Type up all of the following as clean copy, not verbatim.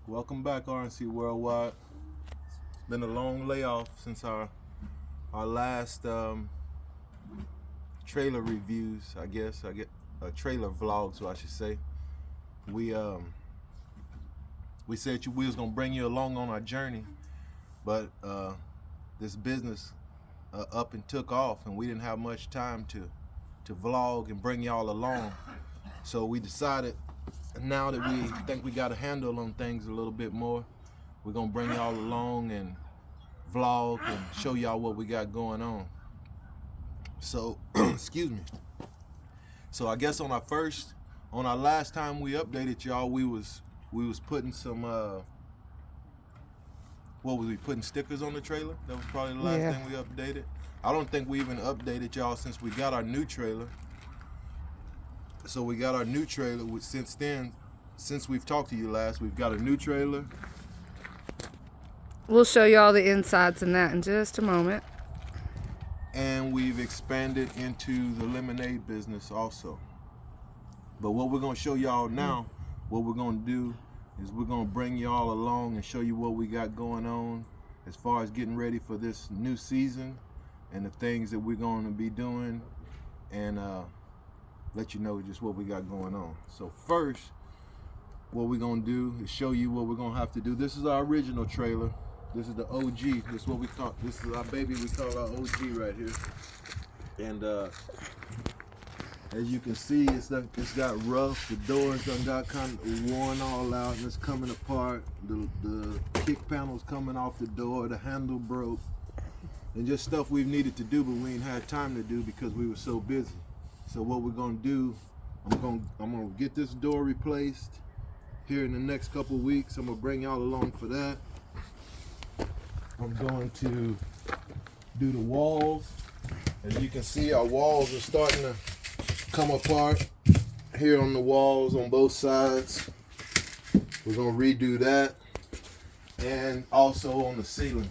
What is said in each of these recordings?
Welcome back, RNC Worldwide. It's been a long layoff since our last trailer reviews. I get trailer vlogs, so I should say. We said we was gonna bring you along on our journey, but this business up and took off, and we didn't have much time to vlog and bring y'all along. So we decided, now that we think we got a handle on things a little bit more, we're gonna bring y'all along and vlog and show y'all what we got going on. So excuse me. So I guess on our last time we updated y'all, we was putting some what was we putting stickers on the trailer? That was probably the last thing we updated. I don't think we even updated y'all since we got our new trailer. So we got our new trailer. Since then, since we've talked to you last, we've got a new trailer. We'll show you all the insides and that in just a moment. And we've expanded into the lemonade business also. But what we're gonna show y'all now, what we're gonna do is we're gonna bring y'all along and show you what we got going on as far as getting ready for this new season and the things that we're gonna be doing, and let you know just what we got going on. So first, what we're gonna do is show you what we're gonna have to do. This is our original trailer. This is the OG. This is what we call. This is our baby. We call our OG right here. And as you can see, it's got rough. The doors done got kind of worn all out, and it's coming apart. The kick panel's coming off the door. The handle broke, and just stuff we've needed to do, but we ain't had time to do because we were so busy. So what we're gonna do, I'm gonna get this door replaced here in the next couple weeks. I'm gonna bring y'all along for that. I'm going to do the walls. As you can see, our walls are starting to come apart here on the walls on both sides. We're gonna redo that, and also on the ceiling.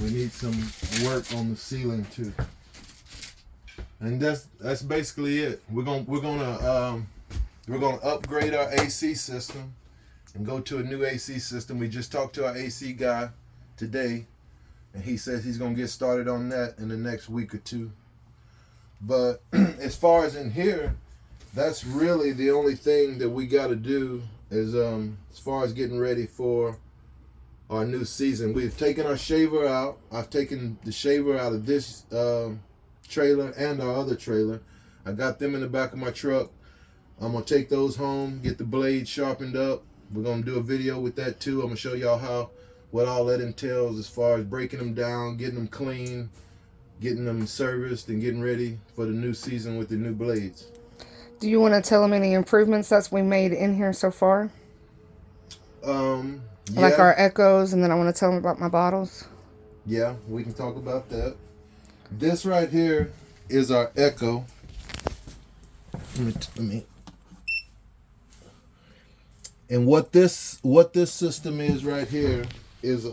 We need some work on the ceiling too. And that's basically it. We're gonna upgrade our AC system and go to a new AC system. We just talked to our AC guy today, and he says he's gonna get started on that in the next week or two. But as far as in here, that's really the only thing that we got to do is as far as getting ready for our new season. We've taken our shaver out. I've taken the shaver out of this trailer and our other trailer. I got them in the back of my truck. I'm gonna take those home, get the blades sharpened up. We're gonna do a video with that too. I'm gonna show y'all what all that entails as far as breaking them down, getting them clean, getting them serviced, and getting ready for the new season with the new blades. Do you want to tell them any improvements that we made in here so far? Yeah. Like our echoes, and then I want to tell them about my bottles. Yeah, we can talk about that. This right here is our echo. Let me. And what this system is right here is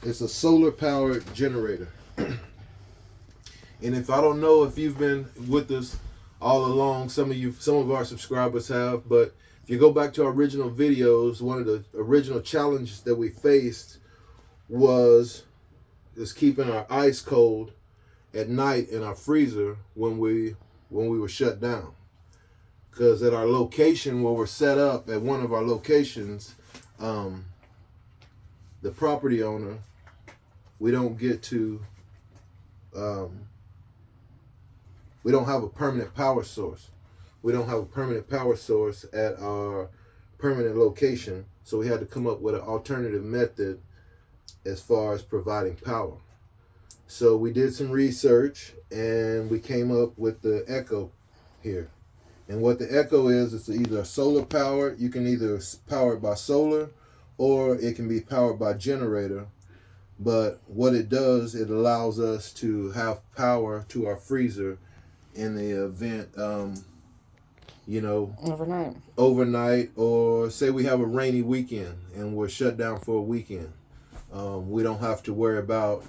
it's a solar powered generator. And if I don't know if you've been with us all along, some of our subscribers have, but if you go back to our original videos, one of the original challenges that we faced was keeping our ice cold at night in our freezer when we were shut down. Because at our location where we're set up, at one of our locations, the property owner, we don't get to, we don't have a permanent power source. We don't have a permanent power source at our permanent location, so we had to come up with an alternative method as far as providing power. So we did some research, and we came up with the Echo here. And what the Echo is, it's either solar powered. You can either power it by solar, or it can be powered by generator. But what it does, it allows us to have power to our freezer in the event, overnight, or say we have a rainy weekend and we're shut down for a weekend. We don't have to worry about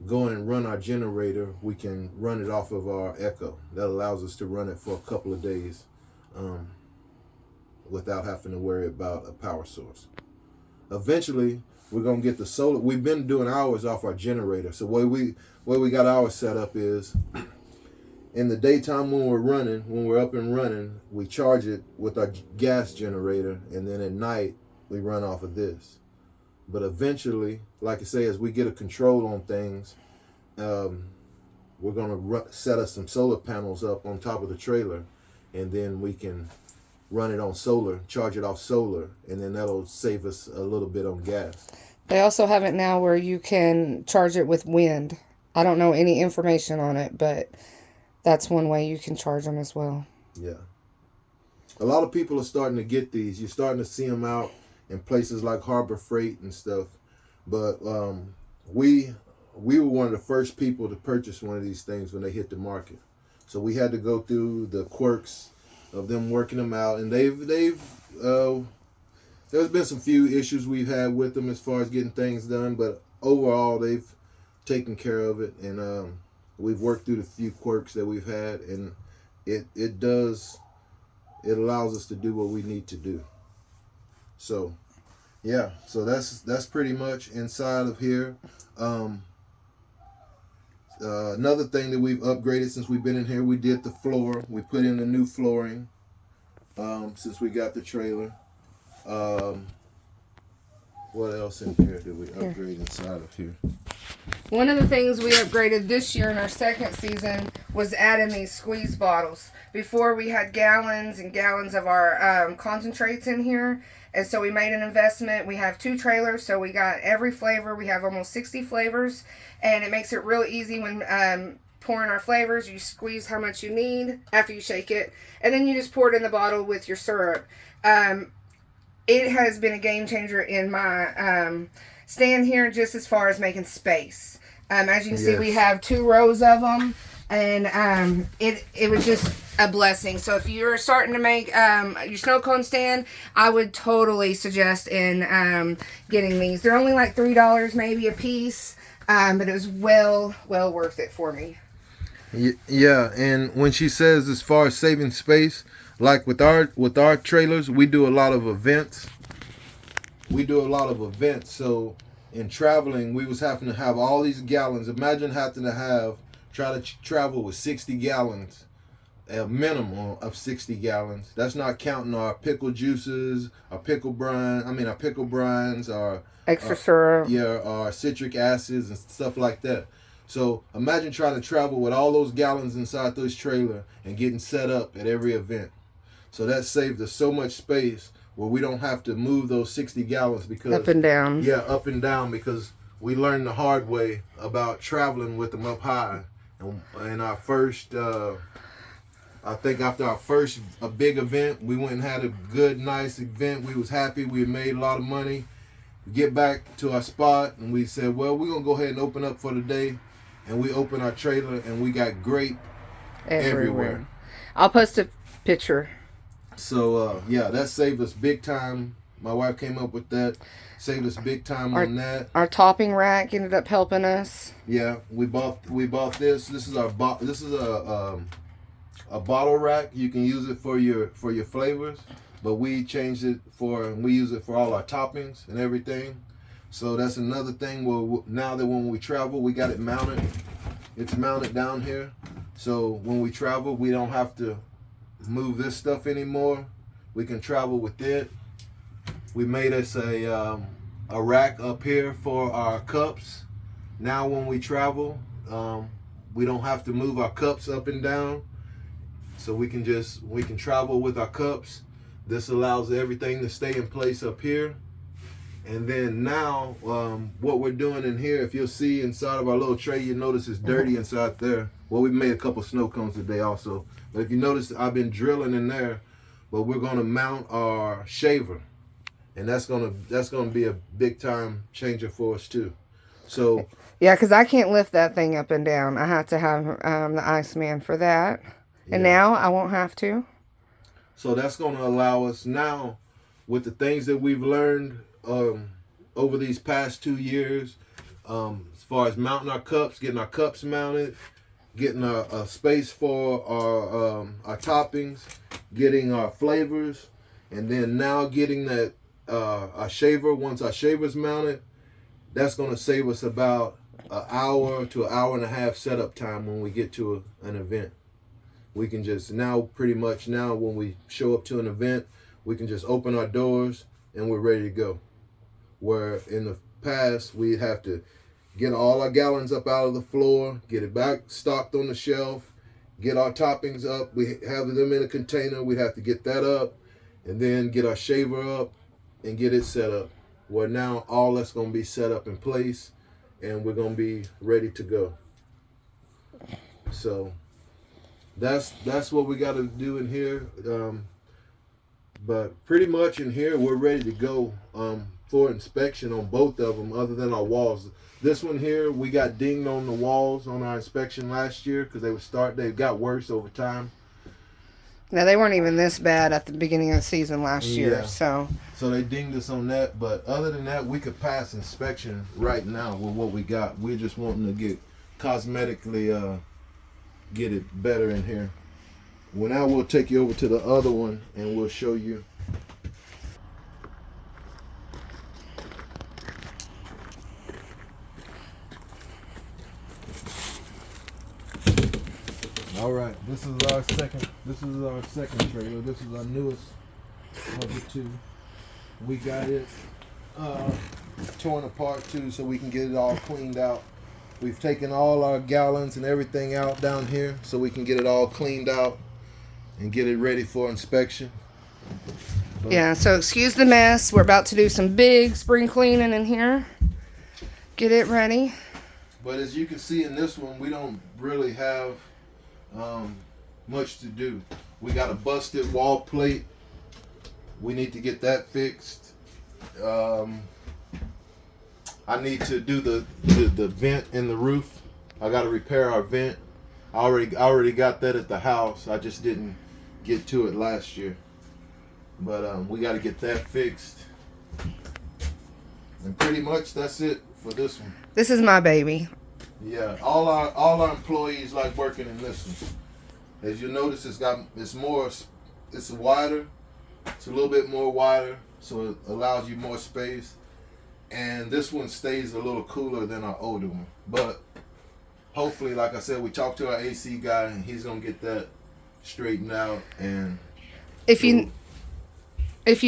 going and run our generator. We can run it off of our Echo. That allows us to run it for a couple of days without having to worry about a power source. Eventually, we're gonna get the solar. We've been doing ours off our generator. So where we got ours set up is in the daytime when we're up and running, we charge it with our gas generator, and then at night we run off of this. But eventually, like I say, as we get a control on things, we're gonna set us some solar panels up on top of the trailer, and then we can run it on solar, charge it off solar, and then that'll save us a little bit on gas. They also have it now where you can charge it with wind. I don't know any information on it, but that's one way you can charge them as well. Yeah. A lot of people are starting to get these. You're starting to see them out in places like Harbor Freight and stuff. But we were one of the first people to purchase one of these things when they hit the market. So we had to go through the quirks of them working them out, and there's been some few issues we've had with them as far as getting things done, but overall they've taken care of it, and we've worked through the few quirks that we've had, and it allows us to do what we need to do. So yeah, so that's pretty much inside of here. Another thing that we've upgraded since we've been in here, we did the floor. We put in the new flooring since we got the trailer. What else in here did we upgrade inside of here? One of the things we upgraded this year in our second season was adding these squeeze bottles. Before we had gallons and gallons of our concentrates in here. And so we made an investment. We have 2 trailers, so we got every flavor. We have almost 60 flavors, and it makes it real easy when pouring our flavors. You squeeze how much you need after you shake it, and then you just pour it in the bottle with your syrup. It has been a game changer in my stand here, just as far as making space. As you can see, we have 2 rows of them, and it was just a blessing. So if you're starting to make your snow cone stand, I would totally suggest in getting these. They're only like $3 maybe a piece, but it was well worth it for me. Yeah, and when she says as far as saving space, like with our trailers, we do a lot of events. So in traveling, we was having to have all these gallons. Imagine having to try to travel with 60 gallons, a minimum of 60 gallons. That's not counting our pickle juices, our pickle brines, our extra syrup. Yeah, our citric acids and stuff like that. So imagine trying to travel with all those gallons inside this trailer and getting set up at every event. So that saved us so much space where we don't have to move those 60 gallons because up and down. Yeah, up and down, because we learned the hard way about traveling with them up high. And our first, I think after our first big event, we went and had a good, nice event. We was happy. We had made a lot of money. We get back to our spot and we said, well, we're going to go ahead and open up for the day. And we opened our trailer and we got grape everywhere. I'll post a picture. So, yeah, that saved us big time. My wife came up with that. Saved us big time on that. Our topping rack ended up helping us. Yeah, we bought this. This is a bottle rack. You can use it for your flavors, but we changed it we use it for all our toppings and everything. So that's another thing where now that when we travel, we got it mounted. It's mounted down here. So when we travel, we don't have to move this stuff anymore. We can travel with it. We made us a rack up here for our cups. Now when we travel, we don't have to move our cups up and down. So we can travel with our cups. This allows everything to stay in place up here. And then now, what we're doing in here, if you'll see inside of our little tray, you notice it's dirty inside there. Well, we made a couple snow cones today also. But if you notice, I've been drilling in there. But we're going to mount our shaver. And that's gonna be a big time changer for us too. So yeah, because I can't lift that thing up and down. I have to have the Iceman for that. And now I won't have to. So that's going to allow us now, with the things that we've learned over these past 2 years, as far as mounting our cups, getting our cups mounted, getting a space for our toppings, getting our flavors, And then now getting that our shaver, once our shaver's mounted, that's going to save us about an hour to an hour and a half setup time when we get to an event. We can just now, pretty much now, when we show up to an event, we can just open our doors and we're ready to go. Where in the past, we'd have to get all our gallons up out of the floor, get it back stocked on the shelf, get our toppings up. We have them in a container. We'd have to get that up and then get our shaver up and get it set up. Where now all that's going to be set up in place and we're going to be ready to go. So that's what we got to do in here. But pretty much in here, we're ready to go for inspection on both of them, other than our walls. This one here, we got dinged on the walls on our inspection last year because they got worse over time. Now, they weren't even this bad at the beginning of the season last year, so they dinged us on that. But other than that, we could pass inspection right now with what we got. We're just wanting to get cosmetically get it better in here. Well, now we'll take you over to the other one and we'll show you. All right, this is our second trailer. This is our newest of the two. We got it torn apart too, so we can get it all cleaned out. We've taken all our gallons and everything out down here so we can get it all cleaned out and get it ready for inspection. But yeah, so excuse the mess. We're about to do some big spring cleaning in here. Get it ready. But as you can see in this one, we don't really have much to do. We got a busted wall plate. We need to get that fixed. I need to do the vent in the roof. I got to repair our vent. I already got that at the house. I just didn't get to it last year. But we got to get that fixed. And pretty much that's it for this one. This is my baby. Yeah, all our employees like working in this one. As you notice, it's wider. It's a little bit more wider, so it allows you more space. And this one stays a little cooler than our older one. But hopefully, like I said, we talked to our AC guy, and he's gonna get that straightened out. And if you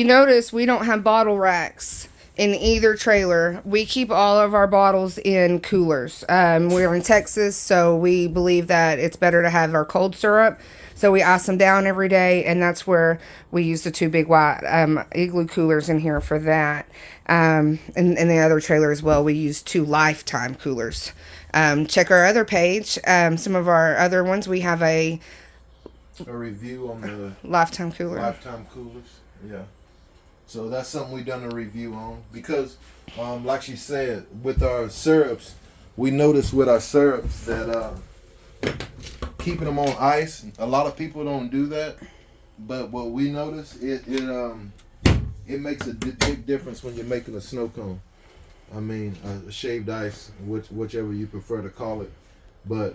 notice, we don't have bottle racks in either trailer. We keep all of our bottles in coolers. We're in Texas, so we believe that it's better to have our cold syrup. So we ice them down every day, and that's where we use the two big white igloo coolers in here for that. And the other trailer as well, we use 2 lifetime coolers. Check our other page. Some of our other ones, we have a review on the lifetime cooler. Lifetime coolers, yeah. So that's something we done a review on because, like she said, with our syrups, we noticed with our syrups that keeping them on ice, a lot of people don't do that. But what we notice, it makes a big difference when you're making a snow cone. I mean, a shaved ice, whichever you prefer to call it. But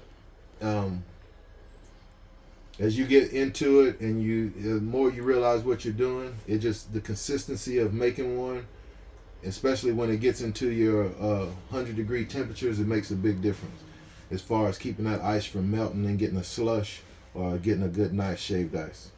as you get into it and the more you realize what you're doing, the consistency of making one, especially when it gets into your 100-degree temperatures, it makes a big difference as far as keeping that ice from melting and getting a slush or getting a good nice shaved ice.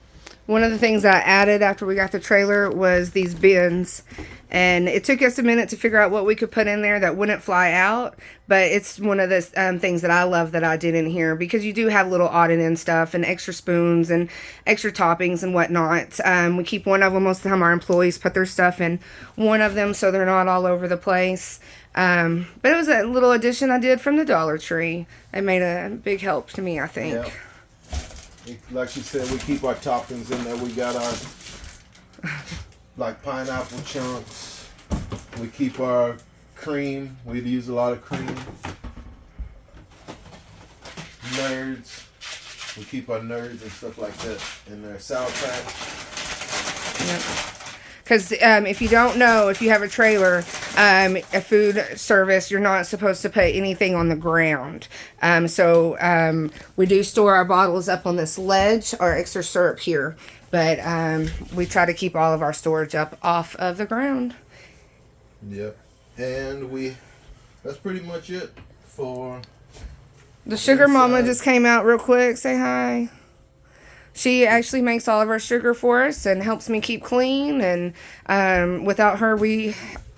One of the things I added after we got the trailer was these bins, and it took us a minute to figure out what we could put in there that wouldn't fly out, but it's one of the things that I love that I did in here, because you do have little odd and end stuff and extra spoons and extra toppings and whatnot. We keep one of them. Most of the time our employees put their stuff in one of them so they're not all over the place. But it was a little addition I did from the Dollar Tree. It made a big help to me, I think. Yeah. Like she said, we keep our toppings in there. We got our like pineapple chunks. We keep our cream. We use a lot of cream. Nerds. We keep our nerds and stuff like that in there. Sour Patch. Yep. Because if you don't know, if you have a trailer, a food service, you're not supposed to put anything on the ground. So we do store our bottles up on this ledge, our extra syrup here. But we try to keep all of our storage up off of the ground. Yep. And that's pretty much it for The sugar mama inside. just came out real quick. Say hi. She actually makes all of our sugar for us and helps me keep clean. And without her, we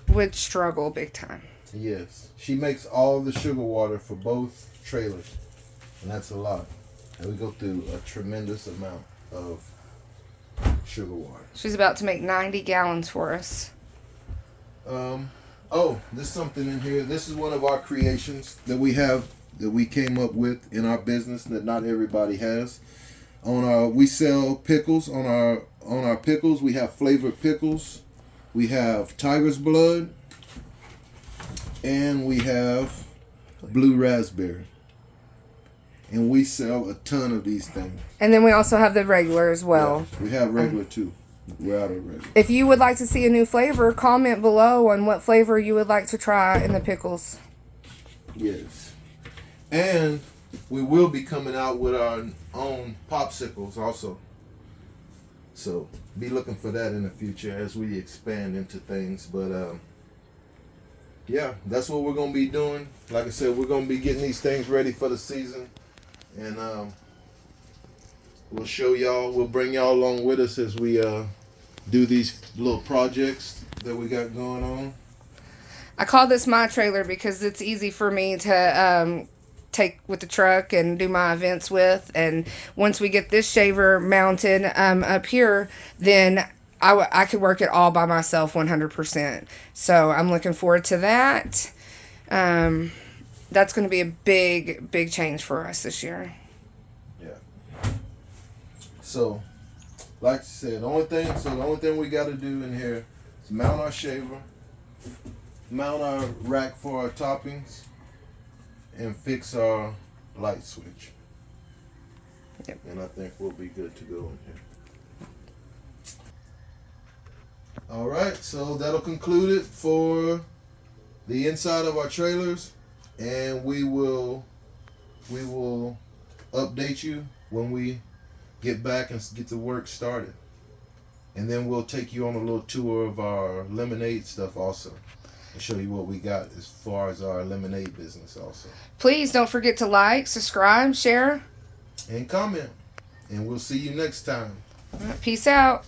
would struggle big time. Yes. She makes all the sugar water for both trailers. And that's a lot. And we go through a tremendous amount of sugar water. She's about to make 90 gallons for us. There's something in here. This is one of our creations that we came up with in our business that not everybody has. We sell pickles. On our pickles, we have flavored pickles. We have tiger's blood, and we have blue raspberry. And we sell a ton of these things. And then we also have the regular as well. Yeah, we have regular too. We're out of regular. If you would like to see a new flavor, comment below on what flavor you would like to try in the pickles. Yes. And we will be coming out with our own popsicles also. So be looking for that in the future as we expand into things. But yeah, that's what we're going to be doing. Like I said, we're going to be getting these things ready for the season. And we'll show y'all, we'll bring y'all along with us as we do these little projects that we got going on. I call this my trailer because it's easy for me to take with the truck and do my events with. And once we get this shaver mounted up here, then I could work it all by myself 100%. So I'm looking forward to that. That's going to be a big change for us this year. Yeah. So, like I said, the only thing we got to do in here is mount our shaver, mount our rack for our toppings, and fix our light switch. Yep. And I think we'll be good to go in here. All right, so that'll conclude it for the inside of our trailers, and we will update you when we get back and get the work started. And then we'll take you on a little tour of our lemonade stuff also, and show you what we got as far as our lemonade business also. Please don't forget to like, subscribe, share, and comment. And we'll see you next time. All right, peace out.